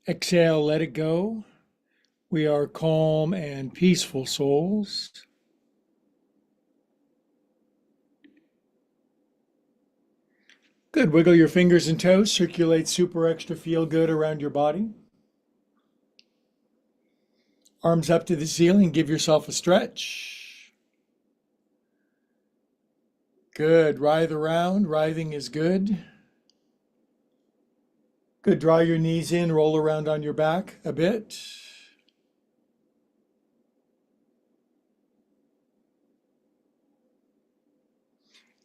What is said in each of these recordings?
Exhale, let it go. We are calm and peaceful souls. Good. Wiggle your fingers and toes. Circulate super extra feel good around your body. Arms up to the ceiling. Give yourself a stretch. Good. Writhe around. Writhing is good. Good. Draw your knees in. Roll around on your back a bit.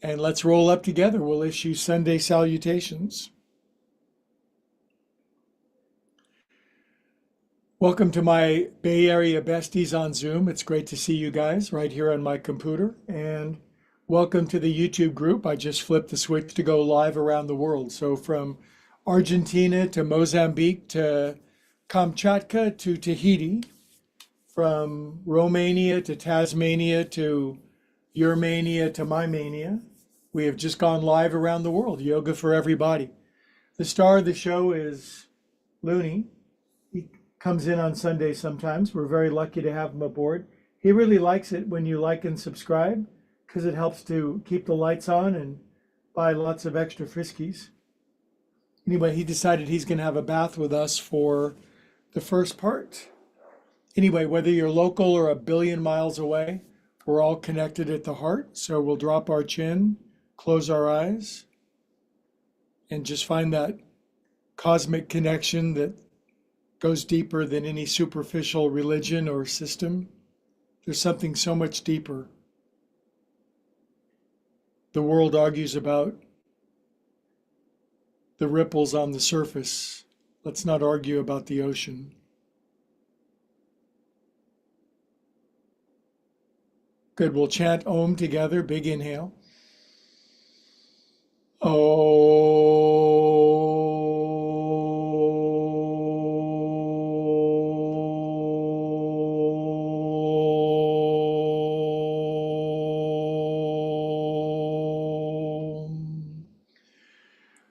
And let's roll up together. We'll issue Sunday salutations. Welcome to my Bay Area besties on Zoom. It's great to see you guys right here on my computer. And welcome to the YouTube group. I just flipped the switch to go live around the world. So from Argentina to Mozambique to Kamchatka to Tahiti, from Romania to Tasmania to your mania to my mania. We have just gone live around the world. Yoga for everybody. The star of the show is Looney. He comes in on Sunday sometimes. We're very lucky to have him aboard. He really likes it when you like and subscribe because it helps to keep the lights on and buy lots of extra friskies. Anyway, he decided he's going to have a bath with us for the first part. Anyway, whether you're local or a billion miles away, we're all connected at the heart. So we'll drop our chin, close our eyes, and just find that cosmic connection that goes deeper than any superficial religion or system. There's something so much deeper. The world argues about the ripples on the surface. Let's not argue about the ocean. Good, we'll chant Om together, big inhale.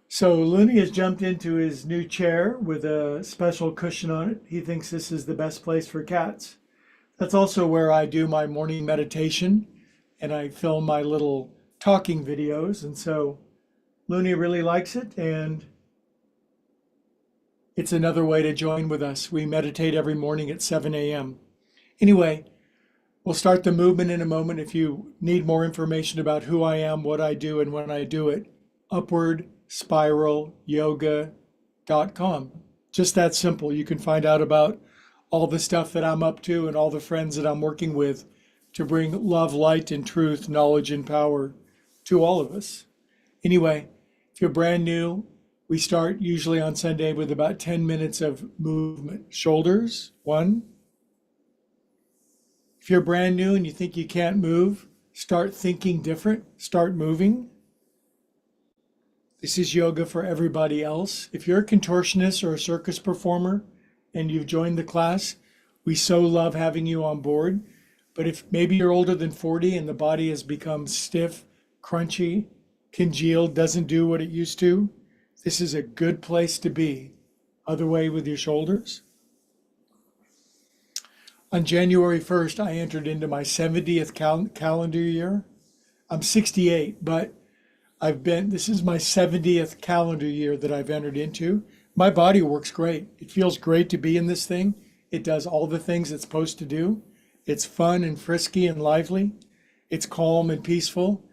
So Looney has jumped into his new chair with a special cushion on it. He thinks this is the best place for cats. That's also where I do my morning meditation and I film my little talking videos. And so Looney really likes it, and it's another way to join with us. We meditate every morning at 7 a.m. Anyway, we'll start the movement in a moment. If you need more information about who I am, what I do, and when I do it, upwardspiralyoga.com. Just that simple. You can find out about all the stuff that I'm up to and all the friends that I'm working with to bring love, light, and truth, knowledge, and power to all of us. Anyway, if you're brand new, we start usually on Sunday with about 10 minutes of movement. Shoulders, 1. If you're brand new and you think you can't move, start thinking different, start moving. This is yoga for everybody else. If you're a contortionist or a circus performer and you've joined the class, we so love having you on board. But if maybe you're older than 40 and the body has become stiff, crunchy, congealed, doesn't do what it used to, this is a good place to be. Other way with your shoulders. On January 1st, I entered into my 70th calendar year. I'm 68, but this is my 70th calendar year that I've entered into. My body works great. It feels great to be in this thing. It does all the things it's supposed to do. It's fun and frisky and lively. It's calm and peaceful.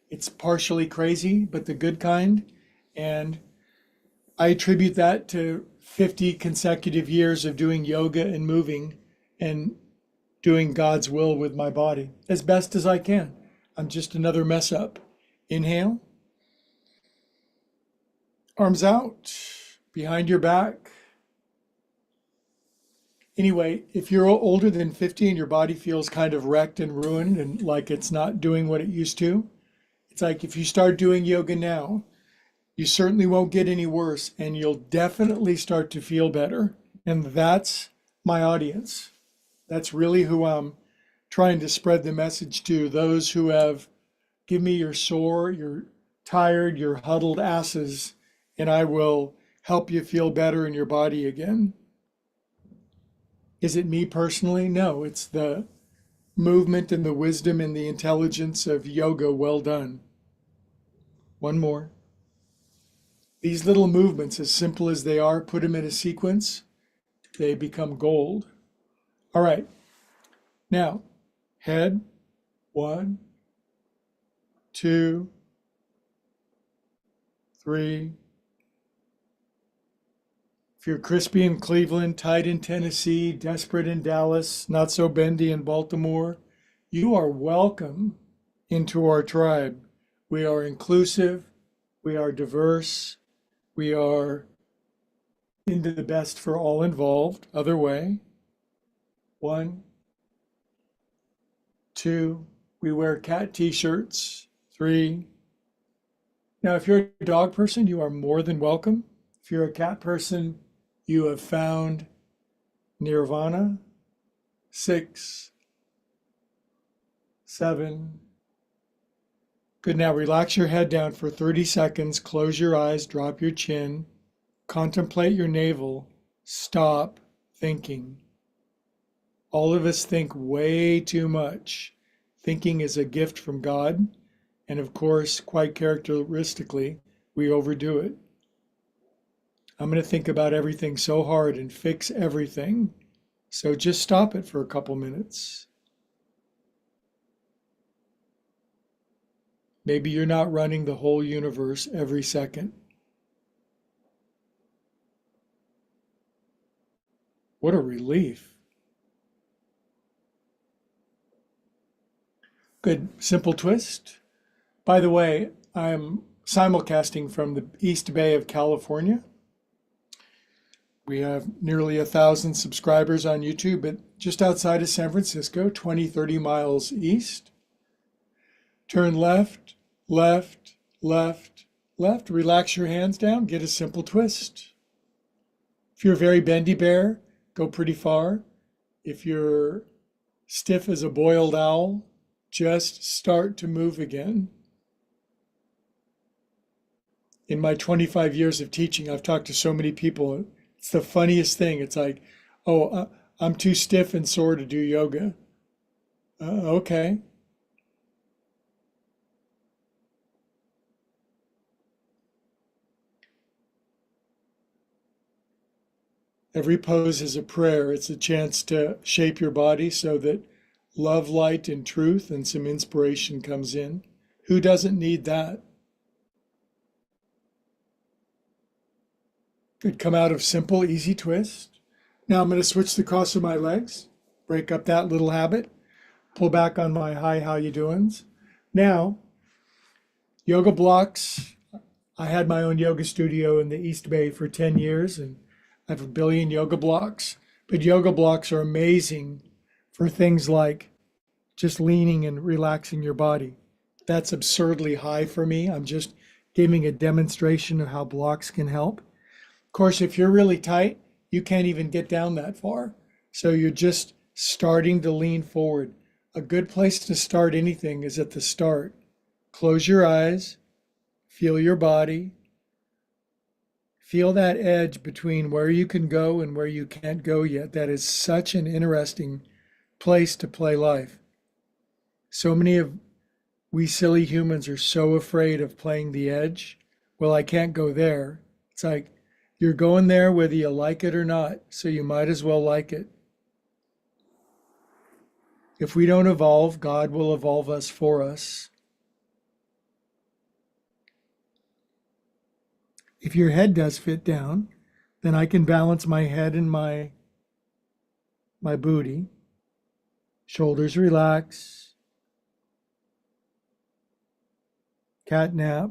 It's partially crazy, but the good kind. And I attribute that to 50 consecutive years of doing yoga and moving and doing God's will with my body as best as I can. I'm just another mess up. Inhale. Arms out, behind your back. Anyway, if you're older than 50 and your body feels kind of wrecked and ruined and like it's not doing what it used to, it's like if you start doing yoga now, you certainly won't get any worse and you'll definitely start to feel better. And that's my audience. That's really who I'm trying to spread the message to. Those who have, give me your sore, your tired, your huddled asses, and I will help you feel better in your body again. Is it me personally? No, it's the movement and the wisdom and the intelligence of yoga. Well done. One more. These little movements, as simple as they are, put them in a sequence, they become gold. All right. Now, head, 1, 2, 3. If you're crispy in Cleveland, tight in Tennessee, desperate in Dallas, not so bendy in Baltimore, you are welcome into our tribe. We are inclusive, we are diverse, we are into the best for all involved. Other way. 1, 2. We wear cat t-shirts. 3. Now, if you're a dog person, you are more than welcome. If you're a cat person, you have found nirvana. 6, 7. Good. Now relax your head down for 30 seconds. Close your eyes, drop your chin, contemplate your navel, stop thinking. All of us think way too much. Thinking is a gift from God, and of course, quite characteristically, we overdo it. I'm going to think about everything so hard and fix everything. So just stop it for a couple minutes. Maybe you're not running the whole universe every second. What a relief. Good. Simple twist. By the way, I'm simulcasting from the East Bay of California. We have nearly 1,000 subscribers on YouTube, but just outside of San Francisco, 20, 30 miles east. Turn left, left, left, left. Relax your hands down, get a simple twist. If you're a very bendy bear, go pretty far. If you're stiff as a boiled owl, just start to move again. In my 25 years of teaching, I've talked to so many people. It's the funniest thing. It's like, oh, I'm too stiff and sore to do yoga. Okay. Every pose is a prayer. It's a chance to shape your body so that love, light, and truth and some inspiration comes in. Who doesn't need that? Good. Come out of simple, easy twist. Now I'm going to switch the cross of my legs, break up that little habit, pull back on my hi, how you doings. Now, yoga blocks. I had my own yoga studio in the East Bay for 10 years, and I have a billion yoga blocks. But yoga blocks are amazing for things like just leaning and relaxing your body. That's absurdly high for me. I'm just giving a demonstration of how blocks can help. Of course, if you're really tight, you can't even get down that far. So you're just starting to lean forward. A good place to start anything is at the start. Close your eyes, feel your body, feel that edge between where you can go and where you can't go yet. That is such an interesting place to play life. So many of we silly humans are so afraid of playing the edge. Well, I can't go there. It's like, you're going there whether you like it or not, so you might as well like it. If we don't evolve, God will evolve us for us. If your head does fit down, then I can balance my head and my booty. Shoulders relax. Cat nap.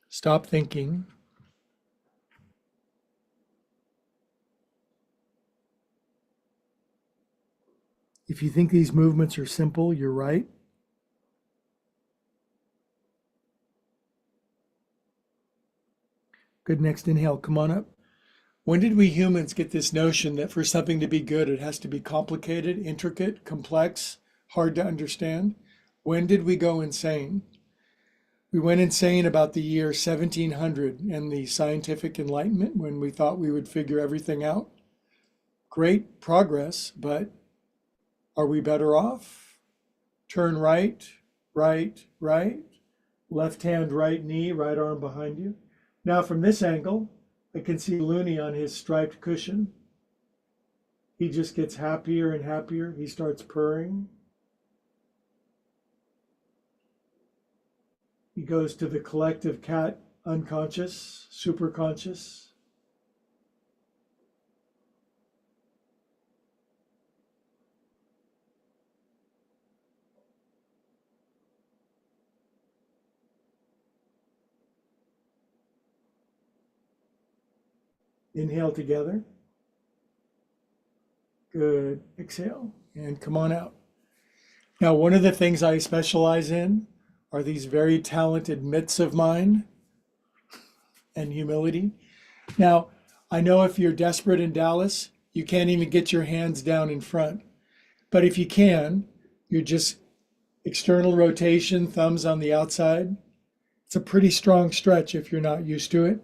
Stop thinking. If you think these movements are simple, you're right. Good. Next inhale, come on up. When did we humans get this notion that for something to be good, it has to be complicated, intricate, complex, hard to understand? When did we go insane? We went insane about the year 1700 and the scientific enlightenment when we thought we would figure everything out. Great progress, but are we better off? Turn right, right, right. Left hand, right knee, right arm behind you. Now from this angle, I can see Looney on his striped cushion. He just gets happier and happier. He starts purring. He goes to the collective cat unconscious, superconscious. Inhale together. Good. Exhale and come on out. Now, one of the things I specialize in are these very talented mitts of mine and humility. Now, I know if you're desperate in Dallas, you can't even get your hands down in front. But if you can, you're just external rotation, thumbs on the outside. It's a pretty strong stretch if you're not used to it.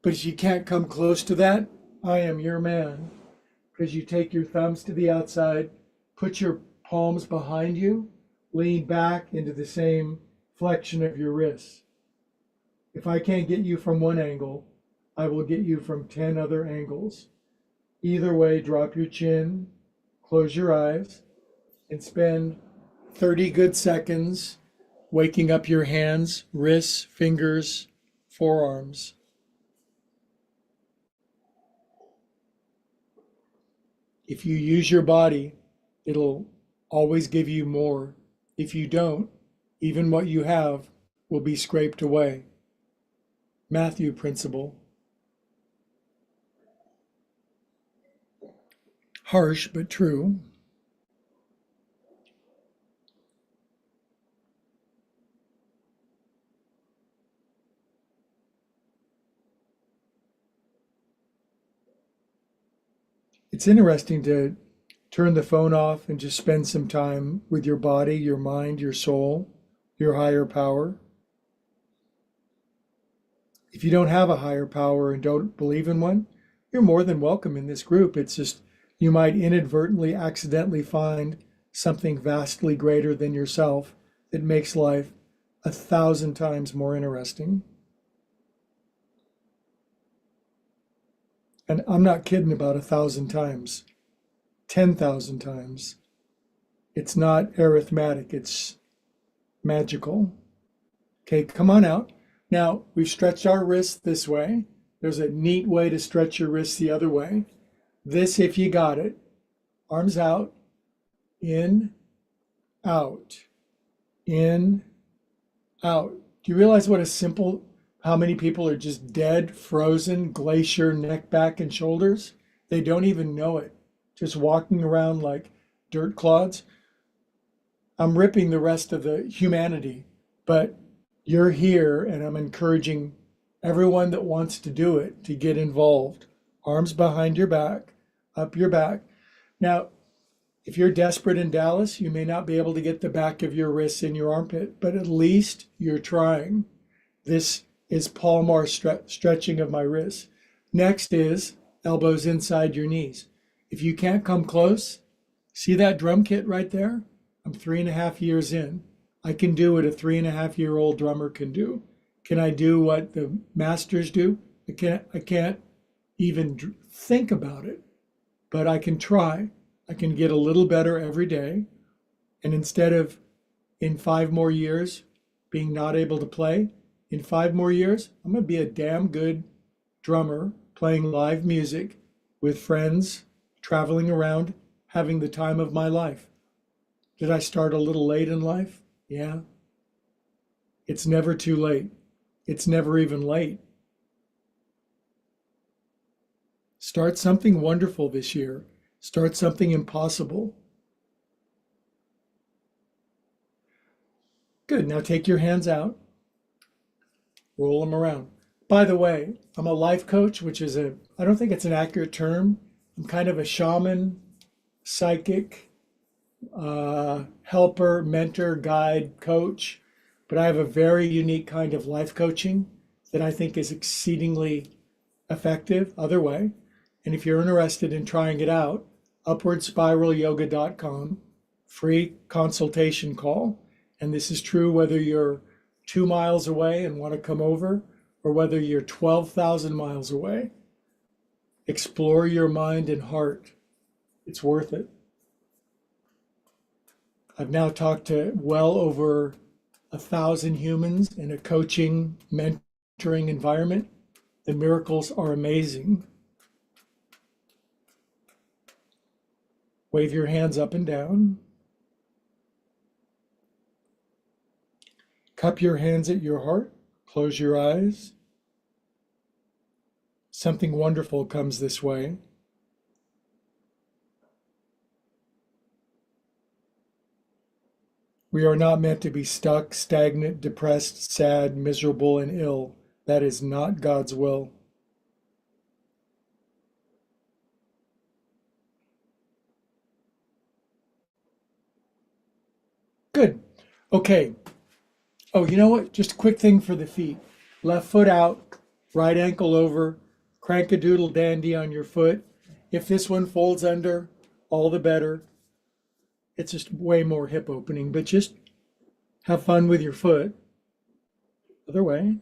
But if you can't come close to that, I am your man. Because you take your thumbs to the outside, put your palms behind you, lean back into the same flexion of your wrists. If I can't get you from one angle, I will get you from 10 other angles. Either way, drop your chin, close your eyes, and spend 30 good seconds waking up your hands, wrists, fingers, forearms. If you use your body, it'll always give you more. If you don't, even what you have will be scraped away. Matthew principle. Harsh, but true. It's interesting to turn the phone off and just spend some time with your body, your mind, your soul, your higher power. If you don't have a higher power and don't believe in one, you're more than welcome in this group. It's just you might inadvertently, accidentally find something vastly greater than yourself that makes life 1,000 times more interesting. And I'm not kidding about 1,000 times, 10,000 times. It's not arithmetic, it's magical. Okay, come on out. Now, we've stretched our wrists this way. There's a neat way to stretch your wrists the other way. This, if you got it, arms out, in, out, in, out. Do you realize what a simple, how many people are just dead, frozen, glacier, neck, back, and shoulders? They don't even know it. Just walking around like dirt clods. I'm ripping the rest of the humanity, but you're here and I'm encouraging everyone that wants to do it to get involved. Arms behind your back, up your back. Now, if you're desperate in Dallas, you may not be able to get the back of your wrists in your armpit, but at least you're trying. This is palmar stretching of my wrists. Next is elbows inside your knees. If you can't come close, see that drum kit right there? I'm 3.5 years in. I can do what a 3.5-year-old drummer can do. Can I do what the masters do? I can't even think about it, but I can try. I can get a little better every day. And instead of in 5 more years being not able to play, in 5 more years, I'm going to be a damn good drummer playing live music with friends, traveling around, having the time of my life. Did I start a little late in life? Yeah. It's never too late. It's never even late. Start something wonderful this year. Start something impossible. Good. Now take your hands out. Roll them around. By the way, I'm a life coach, which is I don't think it's an accurate term. I'm kind of a shaman, psychic, helper, mentor, guide, coach. but I have a very unique kind of life coaching that I think is exceedingly effective other way. And if you're interested in trying it out, upwardspiralyoga.com, free consultation call. And this is true whether you're 2 miles away and want to come over, or whether you're 12,000 miles away. Explore your mind and heart. It's worth it. I've now talked to well over 1,000 humans in a coaching, mentoring environment. The miracles are amazing. Wave your hands up and down. Cup your hands at your heart. Close your eyes. Something wonderful comes this way. We are not meant to be stuck, stagnant, depressed, sad, miserable, and ill. That is not God's will. Good. Okay. Oh, you know what? Just a quick thing for the feet. Left foot out, right ankle over, crank a doodle dandy on your foot. If this one folds under, all the better. It's just way more hip opening, but just have fun with your foot. Other way.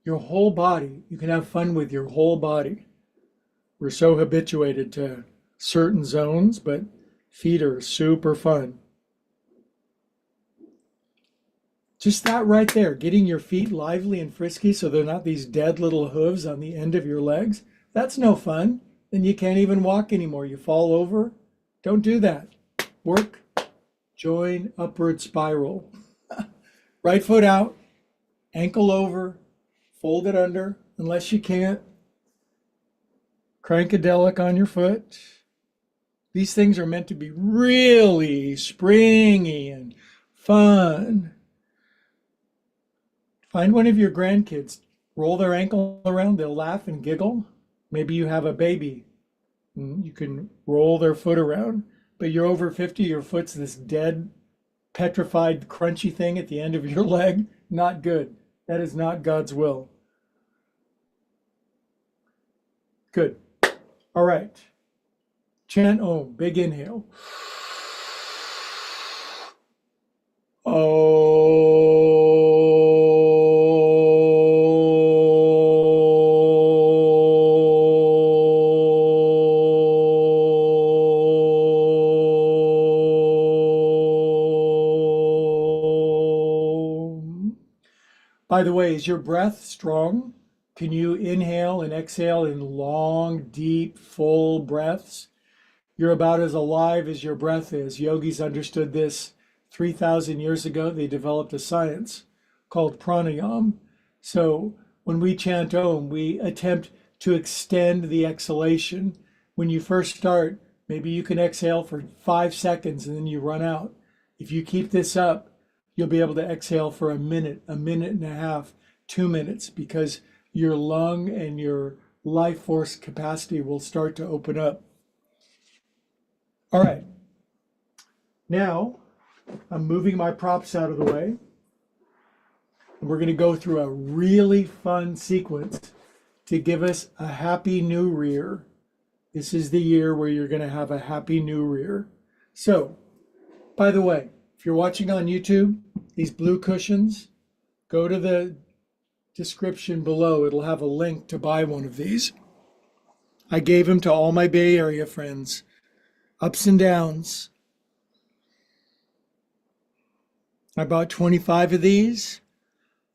Your whole body. You can have fun with your whole body. We're so habituated to certain zones, but feet are super fun. Just that right there, getting your feet lively and frisky so they're not these dead little hooves on the end of your legs. That's no fun. Then you can't even walk anymore. You fall over. Don't do that. Work, join, upward spiral. Right foot out, ankle over, fold it under, unless you can't. Crankadelic on your foot. These things are meant to be really springy and fun. Find one of your grandkids, roll their ankle around, they'll laugh and giggle. Maybe you have a baby, and you can roll their foot around, but you're over 50, your foot's this dead, petrified, crunchy thing at the end of your leg. Not good. That is not God's will. Good. All right. Chant Om. Big inhale. By the way, is your breath strong? Can you inhale and exhale in long, deep, full breaths? You're about as alive as your breath is. Yogis understood this 3,000 years ago. They developed a science called pranayama. So when we chant Om, we attempt to extend the exhalation. When you first start, maybe you can exhale for 5 seconds and then you run out. If you keep this up, you'll be able to exhale for a minute and a half, 2 minutes, because your lung and your life force capacity will start to open up. All right. Now, I'm moving my props out of the way. And we're going to go through a really fun sequence to give us a happy new rear. This is the year where you're going to have a happy new rear. So, by the way, if you're watching on YouTube, these blue cushions, go to the description below. It'll have a link to buy one of these. I gave them to all my Bay Area friends. Ups and downs. I bought 25 of these,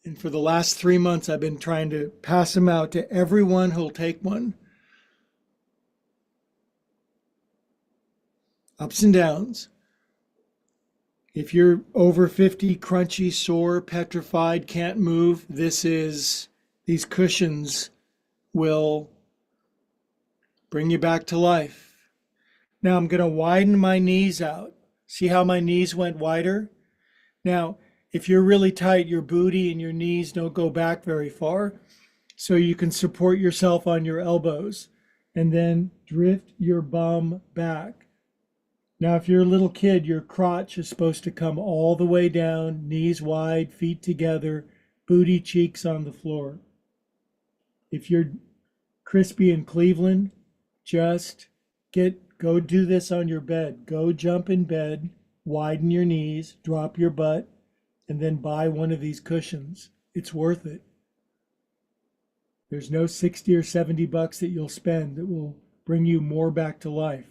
and for the last 3 months, I've been trying to pass them out to everyone who'll take one. Ups and downs. If you're over 50, crunchy, sore, petrified, can't move, these cushions will bring you back to life. Now I'm going to widen my knees out. See how my knees went wider? Now, if you're really tight, your booty and your knees don't go back very far. So you can support yourself on your elbows and then drift your bum back. Now, if you're a little kid, your crotch is supposed to come all the way down, knees wide, feet together, booty cheeks on the floor. If you're crispy in Cleveland, just go do this on your bed. Go jump in bed, widen your knees, drop your butt, and then buy one of these cushions. It's worth it. There's no 60 or 70 bucks that you'll spend that will bring you more back to life.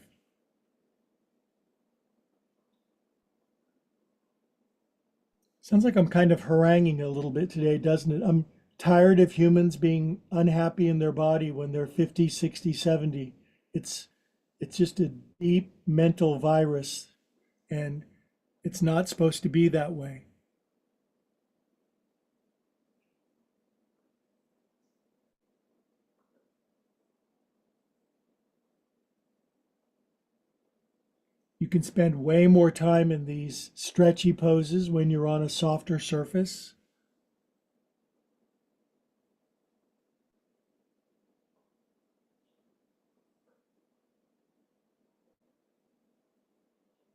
Sounds like I'm kind of haranguing a little bit today, doesn't it? I'm tired of humans being unhappy in their body when they're 50, 60, 70. It's just a deep mental virus, and it's not supposed to be that way. You can spend way more time in these stretchy poses when you're on a softer surface.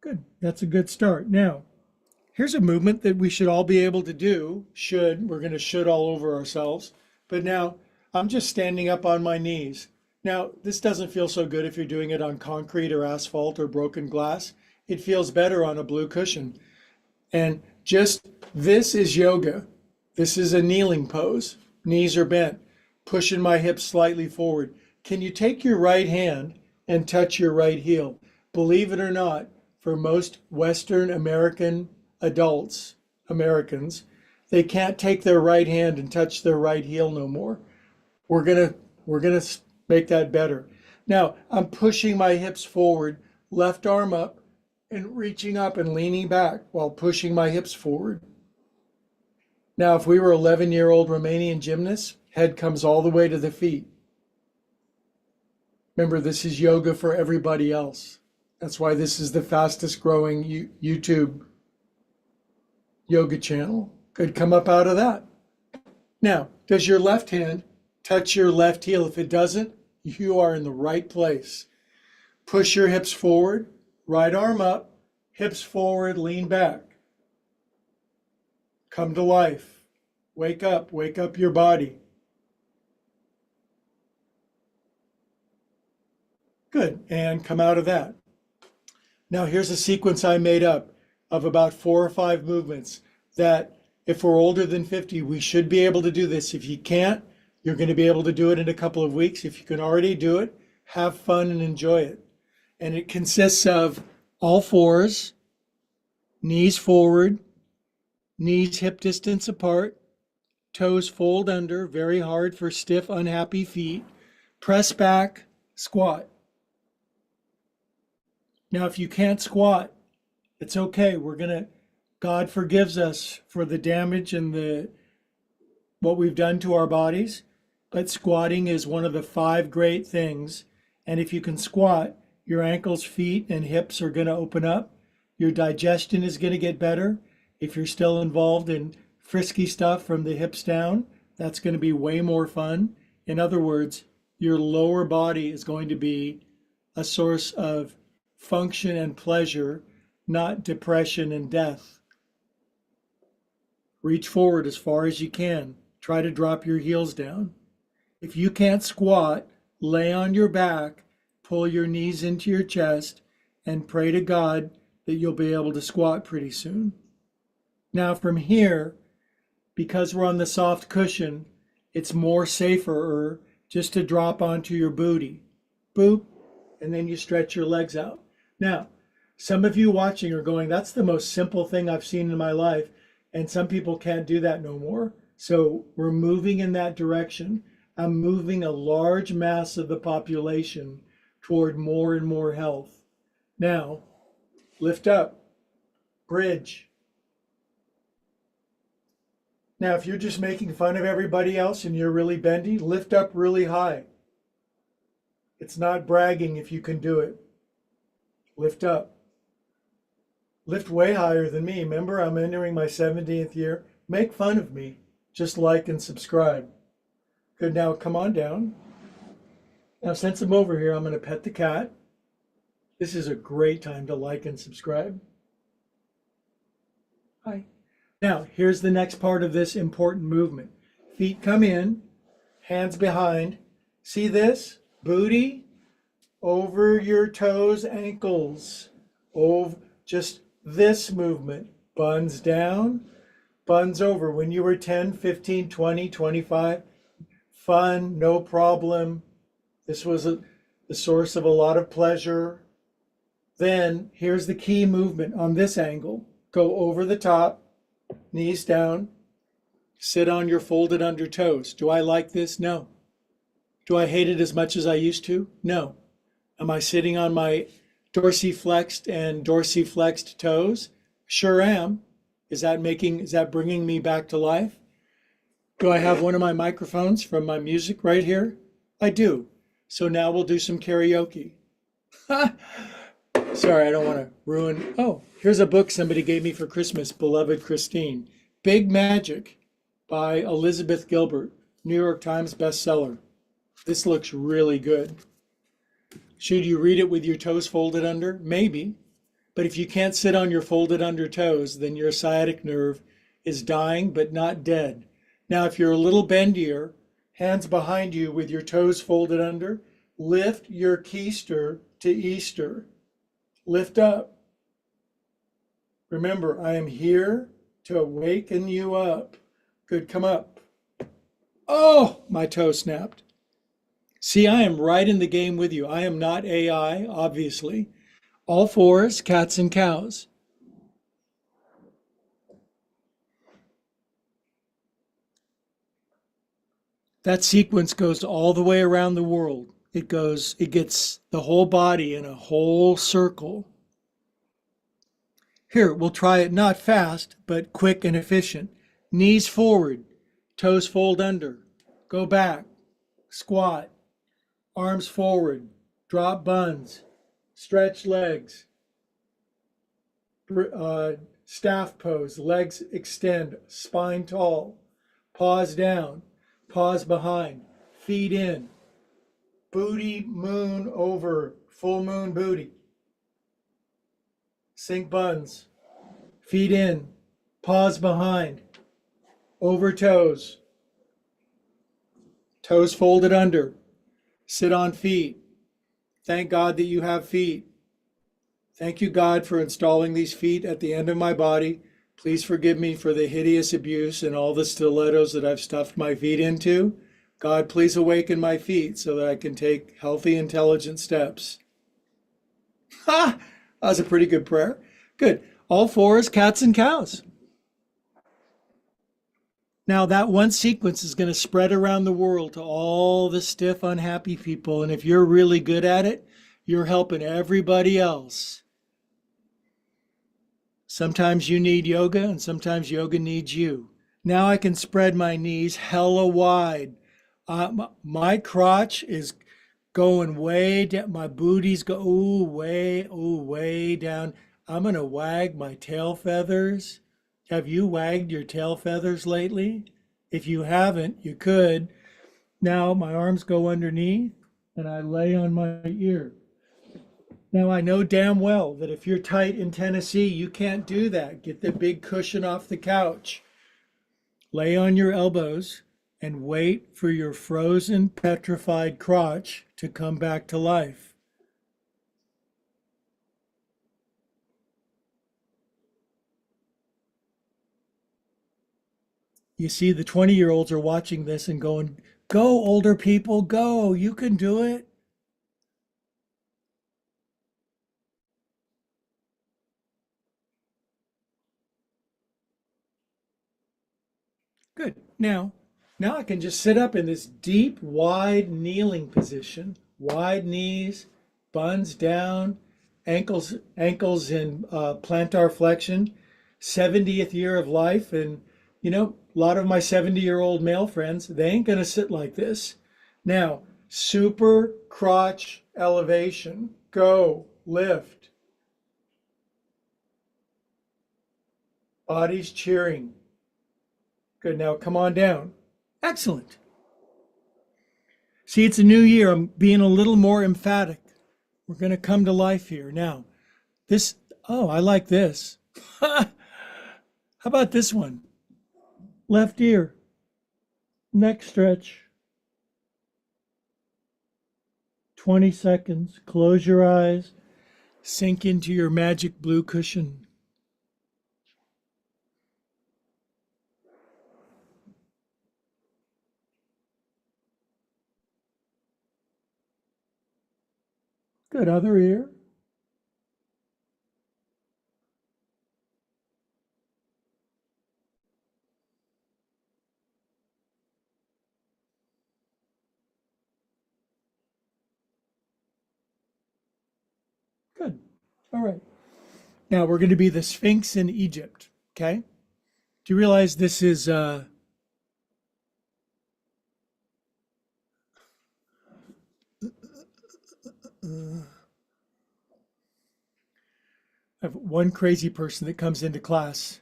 Good. That's a good start. Now, here's a movement that we should all be able to do. We're going to should all over ourselves. But now I'm just standing up on my knees. Now, this doesn't feel so good if you're doing it on concrete or asphalt or broken glass. It feels better on a blue cushion. And this is yoga. This is a kneeling pose. Knees are bent, pushing my hips slightly forward. Can you take your right hand and touch your right heel? Believe it or not, for most Western Americans, they can't take their right hand and touch their right heel no more. We're gonna make that better. Now, I'm pushing my hips forward, left arm up, and reaching up and leaning back while pushing my hips forward. Now, if we were 11-year-old Romanian gymnasts, head comes all the way to the feet. Remember, this is yoga for everybody else. That's why this is the fastest growing YouTube yoga channel. Could come up out of that. Now, does your left hand touch your left heel? If it doesn't, you are in the right place. Push your hips forward, right arm up, hips forward, lean back. Come to life. Wake up your body. Good, and come out of that. Now here's a sequence I made up of about 4 or 5 movements that if we're older than 50, we should be able to do this. If you can't, you're going to be able to do it in a couple of weeks. If you can already do it, have fun and enjoy it. And it consists of all fours, knees forward, knees hip distance apart, toes fold under, very hard for stiff, unhappy feet, press back, squat. Now, if you can't squat, it's okay. God forgives us for the damage and what we've done to our bodies, but squatting is one of the 5 great things. And if you can squat, your ankles, feet, and hips are going to open up. Your digestion is going to get better. If you're still involved in frisky stuff from the hips down, that's going to be way more fun. In other words, your lower body is going to be a source of function and pleasure, not depression and death. Reach forward as far as you can. Try to drop your heels down. If you can't squat, lay on your back, pull your knees into your chest, and pray to God that you'll be able to squat pretty soon. Now from here, because we're on the soft cushion, it's more safer just to drop onto your booty. Boop, and then you stretch your legs out. Now, some of you watching are going, that's the most simple thing I've seen in my life, and some people can't do that no more. So we're moving in that direction. I'm moving a large mass of the population toward more and more health. Now, lift up, bridge. Now, if you're just making fun of everybody else and you're really bendy, lift up really high. It's not bragging if you can do it. Lift up. Lift way higher than me. Remember, I'm entering my 70th year. Make fun of me. Just like and subscribe. Good, now come on down. Now, since I'm over here, I'm going to pet the cat. This is a great time to like and subscribe. Hi. Now, here's the next part of this important movement. Feet come in, hands behind. See this? Booty over your toes, ankles. Over just this movement. Buns down, buns over. When you were 10, 15, 20, 25, fun, no problem. This was the source of a lot of pleasure. Then here's the key movement on this angle. Go over the top, knees down, sit on your folded under toes. Do I like this? No. Do I hate it as much as I used to? No. Am I sitting on my dorsiflexed and dorsiflexed toes? Sure am. Is that bringing me back to life? Do I have one of my microphones from my music right here? I do. So now we'll do some karaoke. Sorry, I don't want to ruin. Oh, here's a book somebody gave me for Christmas, Beloved Christine. Big Magic by Elizabeth Gilbert, New York Times bestseller. This looks really good. Should you read it with your toes folded under? Maybe. But if you can't sit on your folded under toes, then your sciatic nerve is dying but not dead. Now, if you're a little bendier, hands behind you with your toes folded under, lift your keister to Easter. Lift up. Remember, I am here to awaken you up. Good, come up. Oh, my toe snapped. See, I am right in the game with you. I am not AI, obviously. All fours, cats and cows. That sequence goes all the way around the world. It gets the whole body in a whole circle. Here, we'll try it not fast, but quick and efficient. Knees forward, toes fold under, go back, squat, arms forward, drop buns, stretch legs, staff pose, legs extend, spine tall, pause down, pause behind, feet in, booty moon over, full moon booty. Sink buns, feet in, pause behind, over toes, toes folded under, sit on feet. Thank God that you have feet. Thank you, God, for installing these feet at the end of my body. Please forgive me for the hideous abuse and all the stilettos that I've stuffed my feet into. God, please awaken my feet so that I can take healthy, intelligent steps. Ha! That was a pretty good prayer. Good. All fours, cats and cows. Now that one sequence is going to spread around the world to all the stiff, unhappy people. And if you're really good at it, you're helping everybody else. Sometimes you need yoga and sometimes yoga needs you. Now I can spread my knees hella wide. My crotch is going way down. My booties go way down. I'm going to wag my tail feathers. Have you wagged your tail feathers lately? If you haven't, you could. Now my arms go underneath and I lay on my ear. Now I know damn well that if you're tight in Tennessee, you can't do that. Get the big cushion off the couch. Lay on your elbows and wait for your frozen, petrified crotch to come back to life. You see, the 20-year-olds are watching this and going, go, older people, go, you can do it. Good. Now I can just sit up in this deep, wide kneeling position. Wide knees, buns down, ankles in plantar flexion. 70th year of life, and a lot of my 70-year-old male friends, they ain't gonna sit like this. Now, super crotch elevation. Go, lift. Body's cheering. Good, now come on down. Excellent. See, it's a new year. I'm being a little more emphatic. We're going to come to life here. Now, this, oh, I like this. How about this one? Left ear, neck stretch, 20 seconds. Close your eyes, sink into your magic blue cushion. Good, other ear. Good. All right. Now we're going to be the Sphinx in Egypt. Okay. Do you realize this is I have one crazy person that comes into class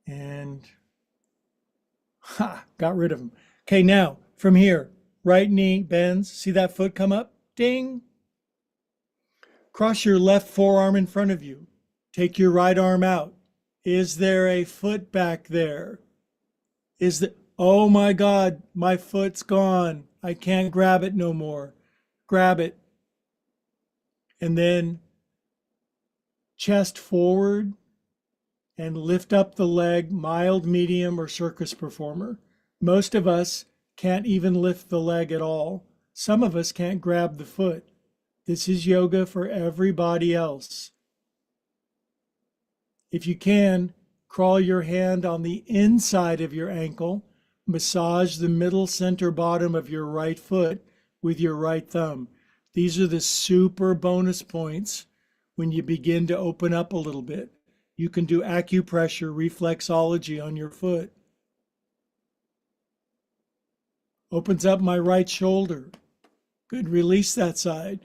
and got rid of him. Okay, now from here, right knee bends. See that foot come up? Ding. Cross your left forearm in front of you. Take your right arm out. Is there a foot back there? Oh my God, my foot's gone. I can't grab it no more. Grab it. And then chest forward and lift up the leg, mild, medium, or circus performer. Most of us can't even lift the leg at all. Some of us can't grab the foot. This is yoga for everybody else. If you can, crawl your hand on the inside of your ankle, massage the middle center bottom of your right foot with your right thumb. These are the super bonus points when you begin to open up a little bit. You can do acupressure, reflexology on your foot. Opens up my right shoulder. Good, release that side.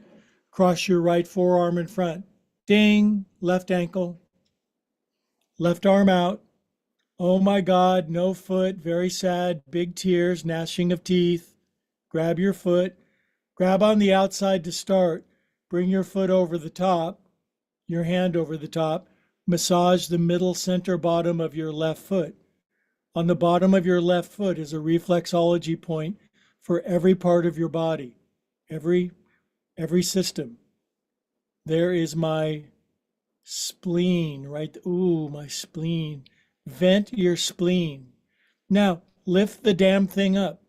Cross your right forearm in front. Ding, left ankle. Left arm out. Oh my God, no foot, very sad, big tears, gnashing of teeth. Grab your foot. Grab on the outside to start. Bring your foot over the top, your hand over the top. Massage the middle center bottom of your left foot. On the bottom of your left foot is a reflexology point for every part of your body, every system. There is my spleen, right? Ooh, my spleen. Vent your spleen. Now, lift the damn thing up.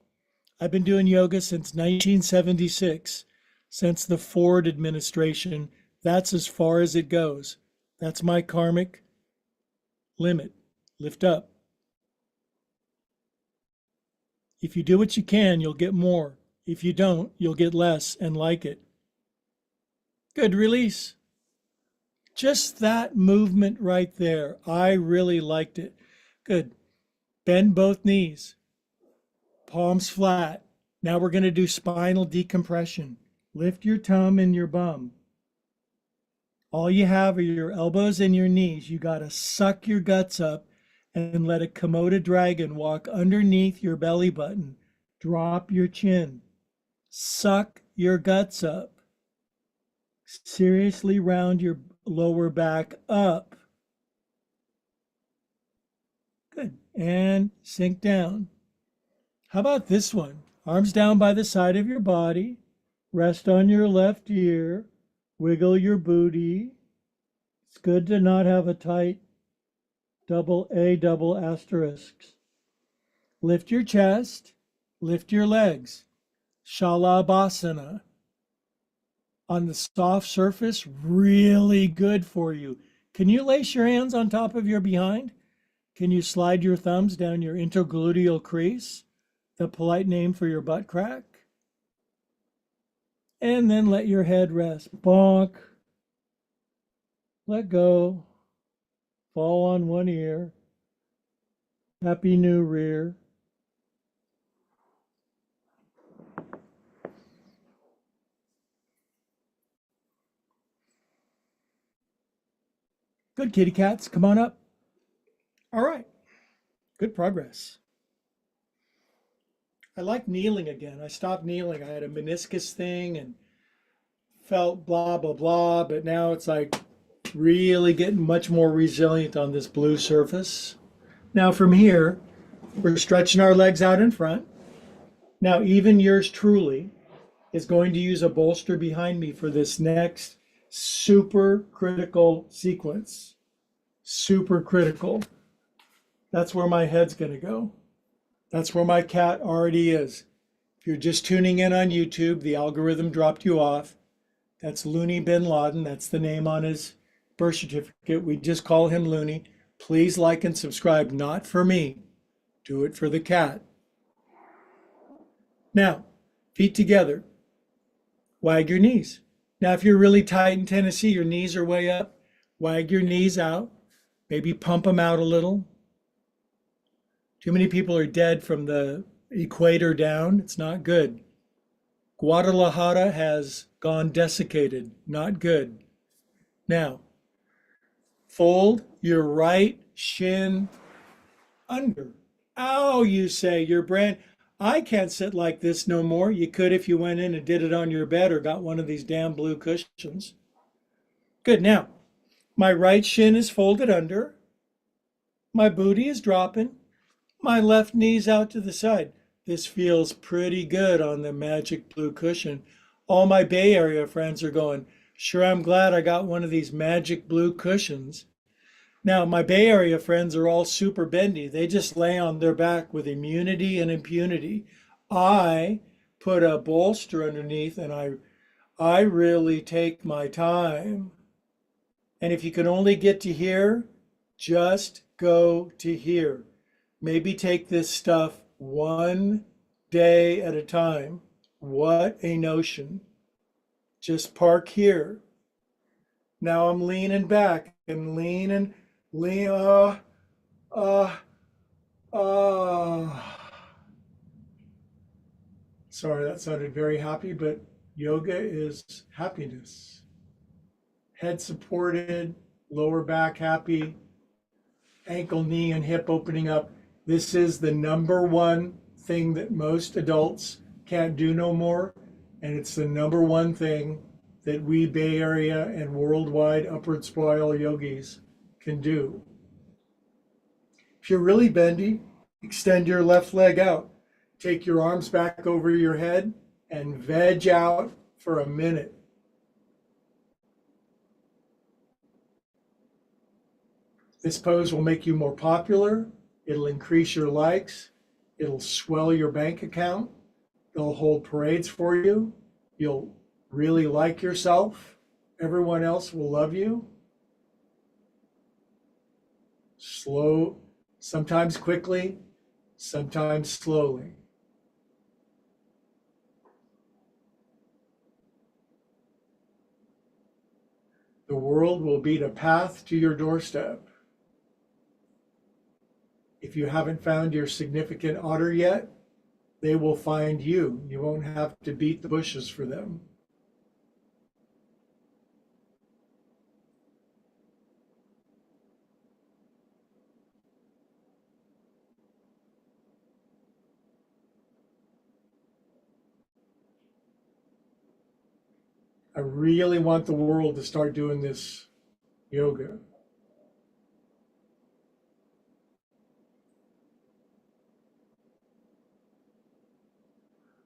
I've been doing yoga since 1976, since the Ford administration. That's as far as it goes. That's my karmic limit. Lift up. If you do what you can, you'll get more. If you don't, you'll get less and like it. Good, release. Just that movement right there. I really liked it. Good. Bend both knees. Palms flat. Now we're going to do spinal decompression. Lift your tum and your bum. All you have are your elbows and your knees. You got to suck your guts up and let a Komodo dragon walk underneath your belly button. Drop your chin. Suck your guts up. Seriously round your lower back up. Good. And sink down. How about this one? Arms down by the side of your body. Rest on your left ear. Wiggle your booty. It's good to not have a tight double asterisks. Lift your chest. Lift your legs. Shalabhasana. On the soft surface, really good for you. Can you lace your hands on top of your behind? Can you slide your thumbs down your intergluteal crease, the polite name for your butt crack? And then let your head rest. Bonk. Let go. Fall on one ear. Happy new rear. Good, kitty cats. Come on up. All right. Good progress. I like kneeling again. I stopped kneeling. I had a meniscus thing and felt blah, blah, blah, but now it's like really getting much more resilient on this blue surface. Now from here, we're stretching our legs out in front. Now, even yours truly is going to use a bolster behind me for this next super critical sequence. Super critical. That's where my head's going to go. That's where my cat already is. If you're just tuning in on YouTube, the algorithm dropped you off. That's Looney bin Laden. That's the name on his birth certificate. We just call him Looney. Please like and subscribe, not for me. Do it for the cat. Now, feet together. Wag your knees. Now, if you're really tight in Tennessee, your knees are way up. Wag your knees out. Maybe pump them out a little. Too many people are dead from the equator down. It's not good. Guadalajara has gone desiccated. Not good. Now, fold your right shin under. Ow, you say. Your brain, I can't sit like this no more. You could if you went in and did it on your bed or got one of these damn blue cushions. Good. Now, my right shin is folded under. My booty is dropping. My left knee's out to the side. This feels pretty good on the magic blue cushion. All my Bay Area friends are going, sure, I'm glad I got one of these magic blue cushions. Now, my Bay Area friends are all super bendy. They just lay on their back with immunity and impunity. I put a bolster underneath and I really take my time. And if you can only get to here, just go to here. Maybe take this stuff one day at a time. What a notion. Just park here. Now I'm leaning back and lean. Sorry, that sounded very happy, but yoga is happiness. Head supported, lower back happy, ankle, knee, and hip opening up. This is the number one thing that most adults can't do no more. And it's the number one thing that we Bay Area and worldwide upward spiral yogis can do. If you're really bendy, extend your left leg out. Take your arms back over your head and veg out for a minute. This pose will make you more popular. It'll increase your likes. It'll swell your bank account. It'll hold parades for you. You'll really like yourself. Everyone else will love you. Slow, sometimes quickly, sometimes slowly. The world will beat a path to your doorstep. If you haven't found your significant other yet, they will find you. You won't have to beat the bushes for them. I really want the world to start doing this yoga.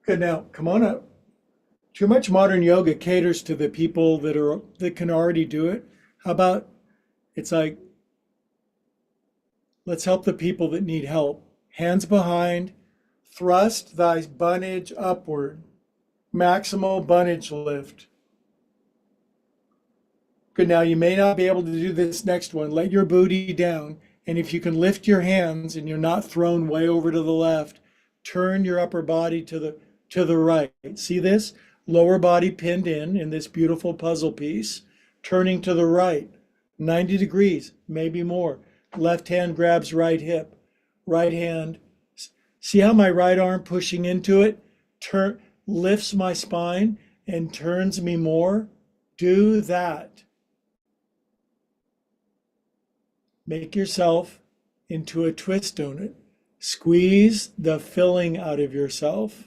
Good, now come on up. Too much modern yoga caters to the people that can already do it. How about it's like, let's help the people that need help. Hands behind, thrust thy bunnage upward. Maximal bunnage lift. Good, now you may not be able to do this next one. Let your booty down. And if you can lift your hands and you're not thrown way over to the left, turn your upper body to the right. See this? Lower body pinned in this beautiful puzzle piece, turning to the right, 90 degrees, maybe more. Left hand grabs right hip, right hand. See how my right arm pushing into it lifts my spine and turns me more? Do that. Make yourself into a twist donut. Squeeze the filling out of yourself.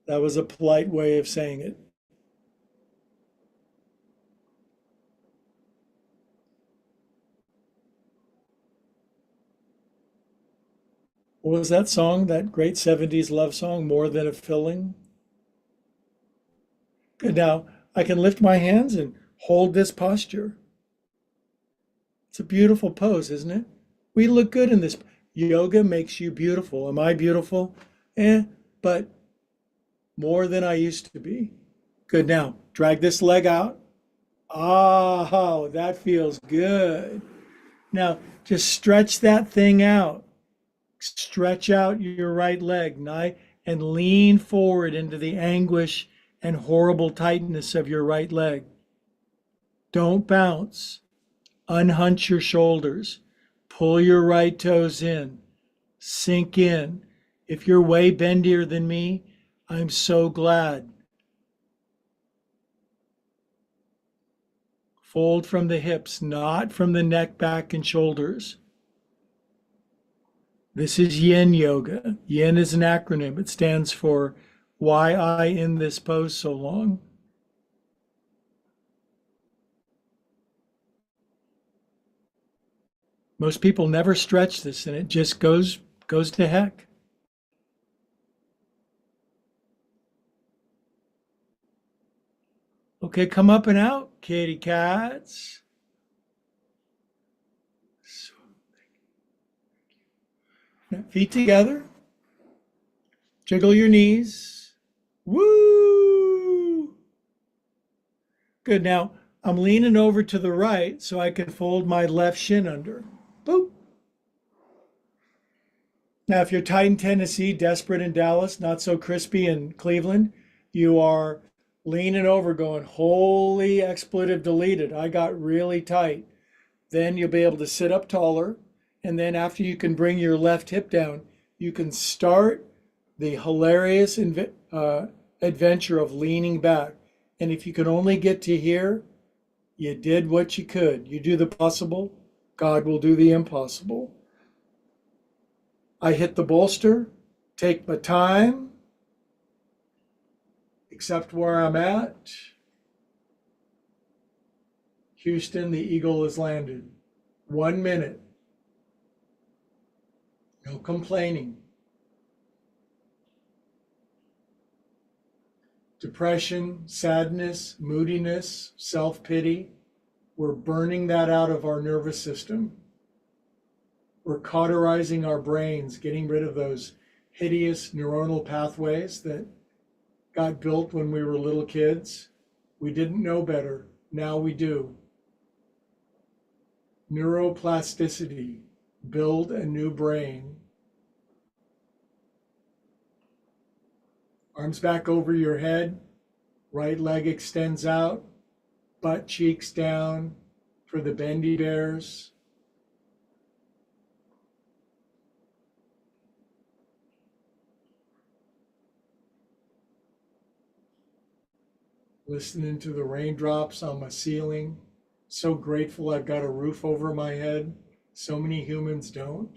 That was a polite way of saying it. What was that song, that great 70s love song, More Than a Feeling? Good. Now I can lift my hands and hold this posture. It's a beautiful pose, isn't it? We look good in this. Yoga makes you beautiful. Am I beautiful? But more than I used to be. Good. Now drag this leg out. Oh, that feels good. Now just stretch that thing out. Stretch out your right leg and lean forward into the anguish and horrible tightness of your right leg. Don't bounce. Unhunch your shoulders. Pull your right toes in. Sink in. If you're way bendier than me, I'm so glad. Fold from the hips, not from the neck, back, and shoulders. This is Yin Yoga. Yin is an acronym. It stands for why I in this pose so long. Most people never stretch this and it just goes to heck. Okay, come up and out, kitty cats. Feet together. Jiggle your knees. Woo! Good. Now I'm leaning over to the right so I can fold my left shin under. Boop. Now, if you're tight in Tennessee, desperate in Dallas, not so crispy in Cleveland, you are leaning over going, holy expletive deleted. I got really tight. Then you'll be able to sit up taller. And then after you can bring your left hip down, you can start the hilarious adventure of leaning back. And if you can only get to here, you did what you could. You do the possible, God will do the impossible. I hit the bolster, take my time, accept where I'm at. Houston, the eagle has landed. 1 minute. No complaining. Depression, sadness, moodiness, self-pity, we're burning that out of our nervous system. We're cauterizing our brains, getting rid of those hideous neuronal pathways that got built when we were little kids. We didn't know better. Now we do. Neuroplasticity, build a new brain. Arms back over your head, right leg extends out, butt cheeks down for the bendy bears. Listening to the raindrops on my ceiling. So grateful I've got a roof over my head. So many humans don't.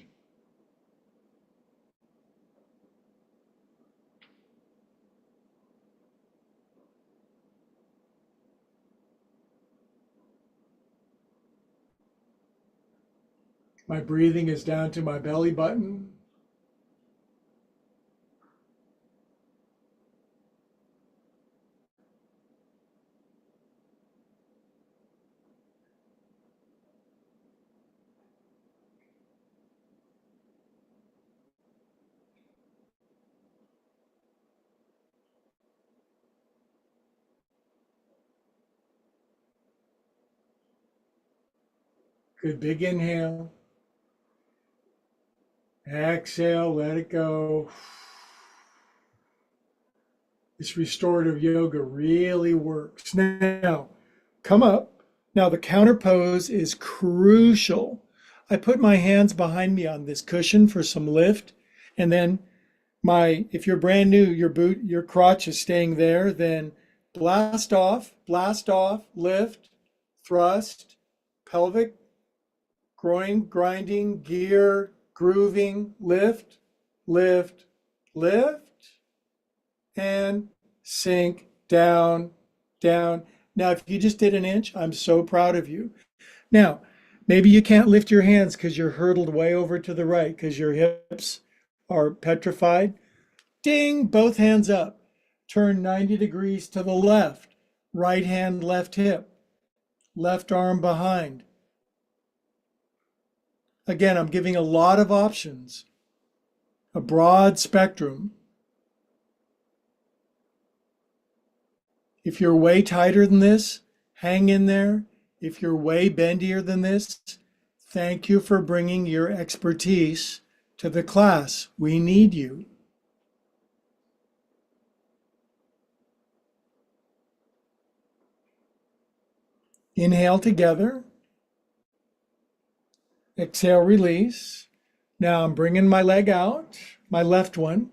My breathing is down to my belly button. Good big inhale. Exhale, let it go. This restorative yoga really works. Now, come up. Now, the counter pose is crucial. I put my hands behind me on this cushion for some lift. And then if you're brand new, your crotch is staying there, then blast off, lift, thrust, pelvic, groin, grinding, gear, grooving, lift, lift, lift, and sink down, down. Now, if you just did an inch, I'm so proud of you. Now, maybe you can't lift your hands because you're hurtled way over to the right because your hips are petrified, ding, both hands up. Turn 90 degrees to the left. Right hand, left hip. Left arm behind. Again, I'm giving a lot of options, a broad spectrum. If you're way tighter than this, hang in there. If you're way bendier than this, thank you for bringing your expertise to the class. We need you. Inhale together. Exhale, release. Now I'm bringing my leg out, my left one.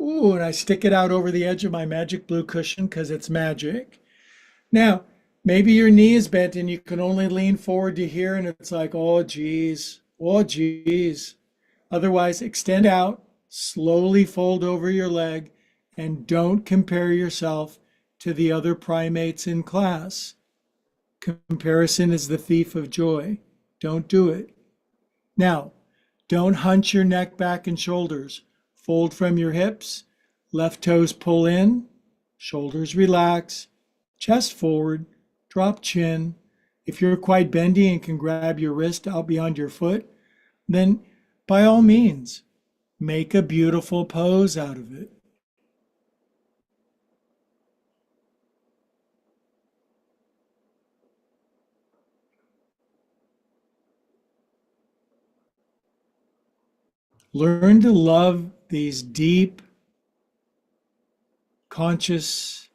Ooh, and I stick it out over the edge of my magic blue cushion because it's magic. Now, maybe your knee is bent and you can only lean forward to here and it's like, oh, geez, oh, geez. Otherwise, extend out, slowly fold over your leg, and don't compare yourself to the other primates in class. Comparison is the thief of joy. Don't do it. Now, don't hunch your neck, back, and shoulders. Fold from your hips, left toes pull in, shoulders relax, chest forward, drop chin. If you're quite bendy and can grab your wrist out beyond your foot, then by all means, make a beautiful pose out of it. Learn to love these deep, conscious,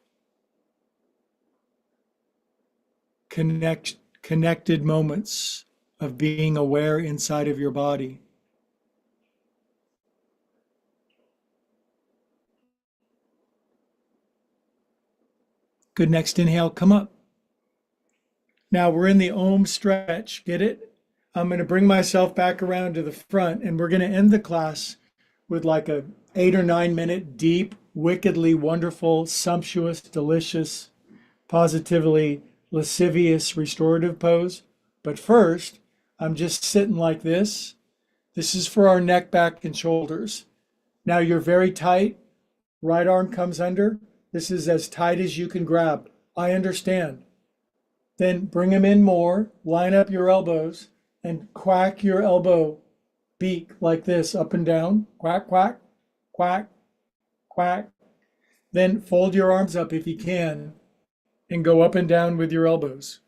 connected moments of being aware inside of your body. Good, next inhale, come up. Now we're in the Om stretch, get it? I'm going to bring myself back around to the front and we're going to end the class with like a 8 or 9 minute deep, wickedly wonderful, sumptuous, delicious, positively lascivious restorative pose. But first, I'm just sitting like this. This is for our neck, back, and shoulders. Now you're very tight. Right arm comes under. This is as tight as you can grab. I understand. Then bring them in more. Line up your elbows and quack your elbow beak like this, up and down. Quack, quack, quack, quack. Then fold your arms up if you can and go up and down with your elbows.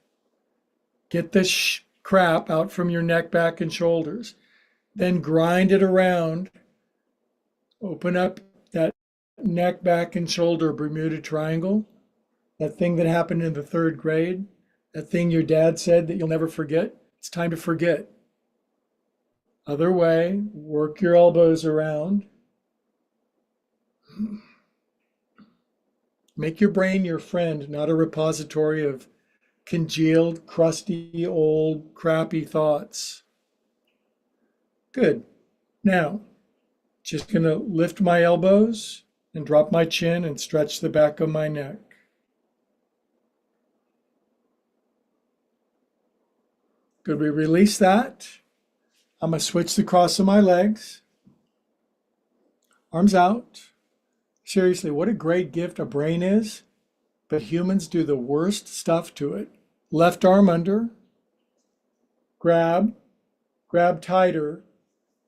Get this crap out from your neck, back, and shoulders. Then grind it around. Open up that neck, back, and shoulder Bermuda Triangle. That thing that happened in the 3rd grade. That thing your dad said that you'll never forget. It's time to forget. Other way, work your elbows around. Make your brain your friend, not a repository of congealed, crusty, old, crappy thoughts. Good. Now, just going to lift my elbows and drop my chin and stretch the back of my neck. Good, we release that. I'm going to switch the cross of my legs. Arms out. Seriously, what a great gift a brain is, but humans do the worst stuff to it. Left arm under. Grab. Grab tighter.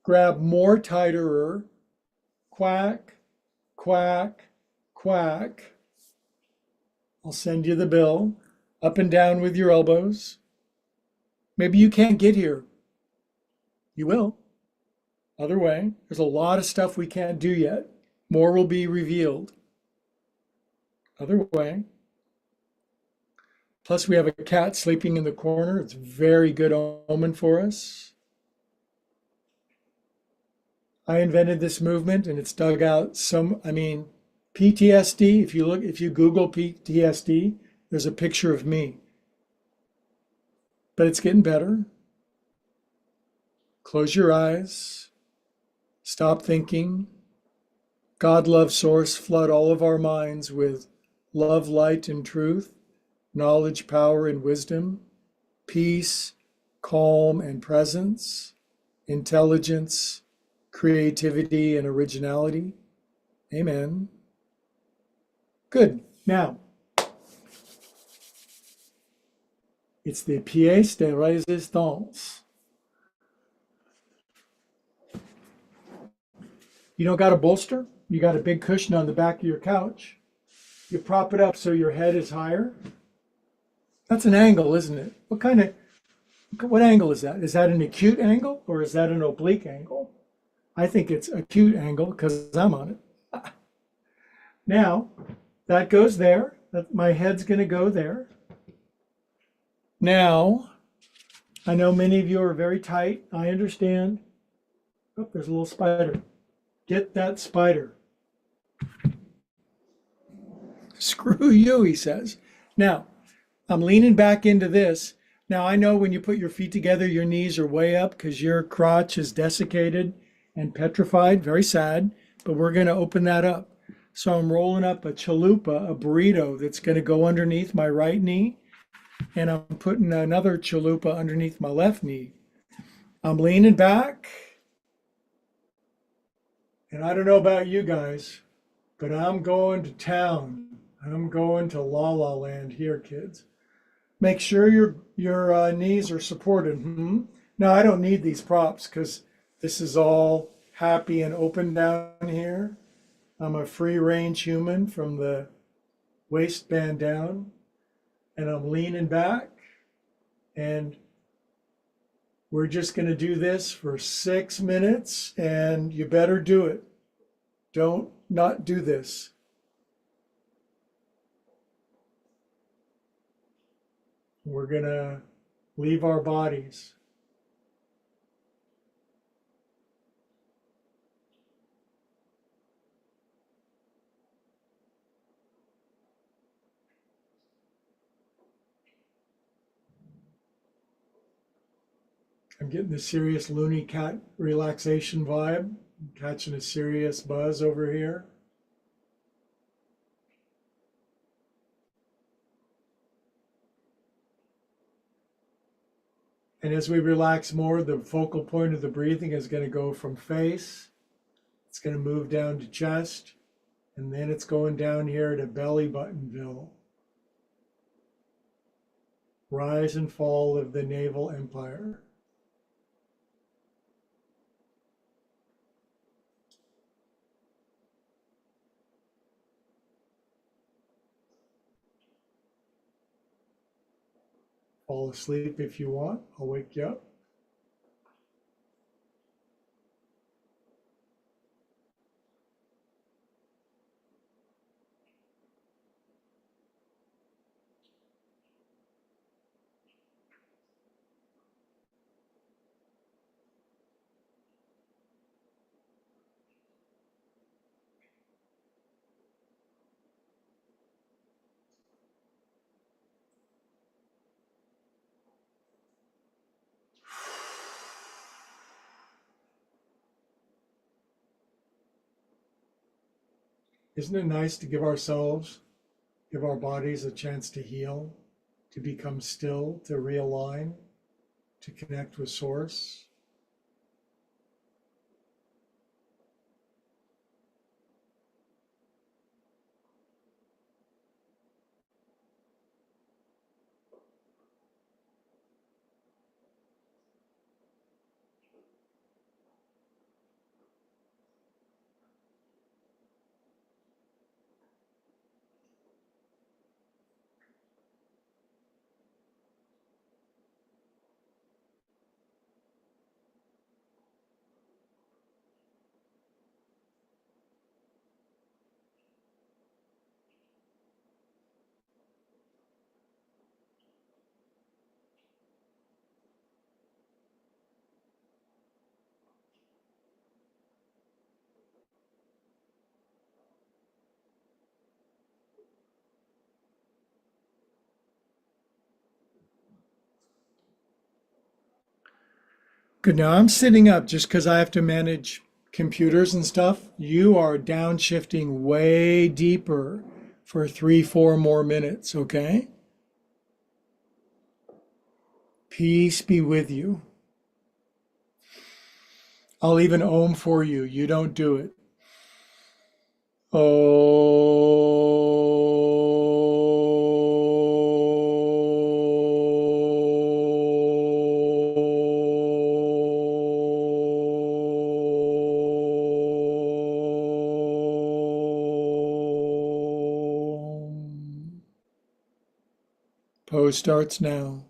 Grab more tighter. Quack, quack, quack. I'll send you the bill. Up and down with your elbows. Maybe you can't get here. You will. Other way. There's a lot of stuff we can't do yet. More will be revealed. Other way. Plus we have a cat sleeping in the corner. It's a very good omen for us. I invented this movement and it's dug out PTSD, if you Google PTSD, there's a picture of me. But it's getting better. Close your eyes. Stop thinking. God, love, source, flood all of our minds with love, light, and truth, knowledge, power, and wisdom, peace, calm, and presence, intelligence, creativity and originality. Amen. Good. Now, it's the pièce de résistance. You don't got a bolster? You got a big cushion on the back of your couch. You prop it up so your head is higher. That's an angle, isn't it? What angle is that? Is that an acute angle or is that an oblique angle? I think it's acute angle because I'm on it. Now, that goes there. My head's going to go there. Now, I know many of you are very tight. I understand. Oh, there's a little spider. Get that spider. Screw you, he says. Now, I'm leaning back into this. Now, I know when you put your feet together, your knees are way up because your crotch is desiccated and petrified. Very sad, but we're going to open that up. So I'm rolling up a chalupa, a burrito that's going to go underneath my right knee. And I'm putting another chalupa underneath my left knee. I'm leaning back. And I don't know about you guys, but I'm going to town. I'm going to La La Land here, kids. Make sure your knees are supported. Now, I don't need these props because this is all happy and open down here. I'm a free range human from the waistband down. And I'm leaning back. And we're just going to do this for 6 minutes. And you better do it. Don't not do this. We're going to leave our bodies. I'm getting the serious loony cat relaxation vibe. I'm catching a serious buzz over here. And as we relax more, the focal point of the breathing is going to go from face. It's going to move down to chest. And then it's going down here to belly buttonville. Rise and fall of the naval empire. Fall asleep if you want. I'll wake you up. Isn't it nice to give our bodies a chance to heal, to become still, to realign, to connect with Source? Good. Now I'm sitting up just because I have to manage computers and stuff. You are downshifting way deeper for 3, 4 more minutes, okay? Peace be with you. I'll even ohm for you. You don't do it. Om. Pose starts now.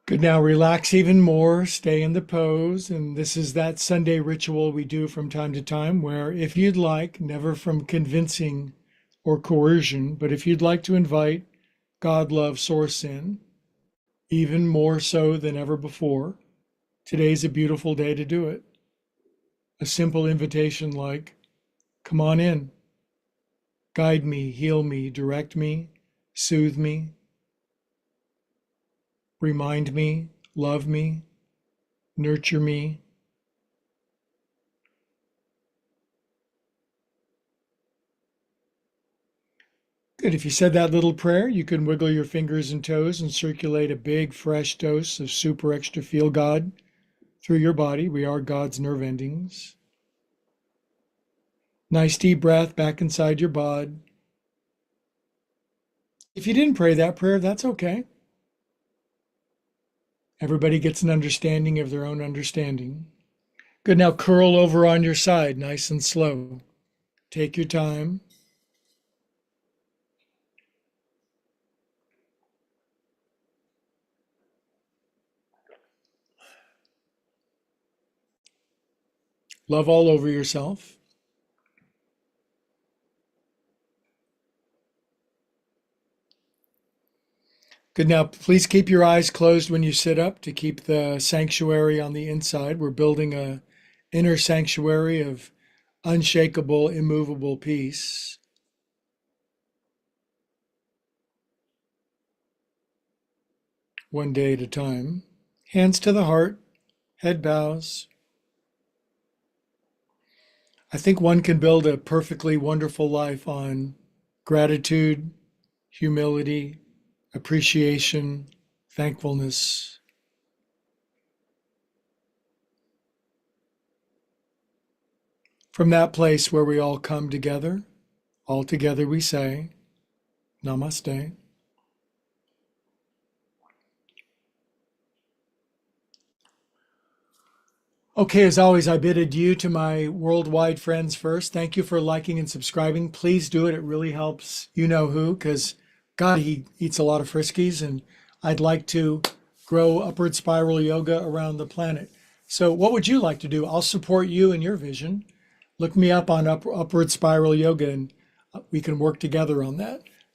Good. Now relax even more, stay in the pose. And this is that Sunday ritual we do from time to time where, if you'd like, never from convincing or coercion, but if you'd like to invite God, love, source in, even more so than ever before, today's a beautiful day to do it. A simple invitation like, come on in, guide me, heal me, direct me, soothe me, remind me, love me, nurture me. Good. If you said that little prayer, you can wiggle your fingers and toes and circulate a big, fresh dose of super extra feel God through your body. We are God's nerve endings. Nice deep breath back inside your bod. If you didn't pray that prayer, that's okay. Everybody gets an understanding of their own understanding. Good. Now curl over on your side, nice and slow. Take your time. Love all over yourself. Good. Now, please keep your eyes closed when you sit up to keep the sanctuary on the inside. We're building a inner sanctuary of unshakable, immovable peace. One day at a time. Hands to the heart, head bows. I think one can build a perfectly wonderful life on gratitude, humility, appreciation, thankfulness. From that place where we all come together, all together we say, Namaste. Okay, as always, I bid adieu to my worldwide friends first. Thank you for liking and subscribing. Please do it. It really helps you know who, because God, he eats a lot of Friskies, and I'd like to grow upward spiral yoga around the planet. So, what would you like to do? I'll support you in your vision. Look me up on upward spiral yoga, and we can work together on that.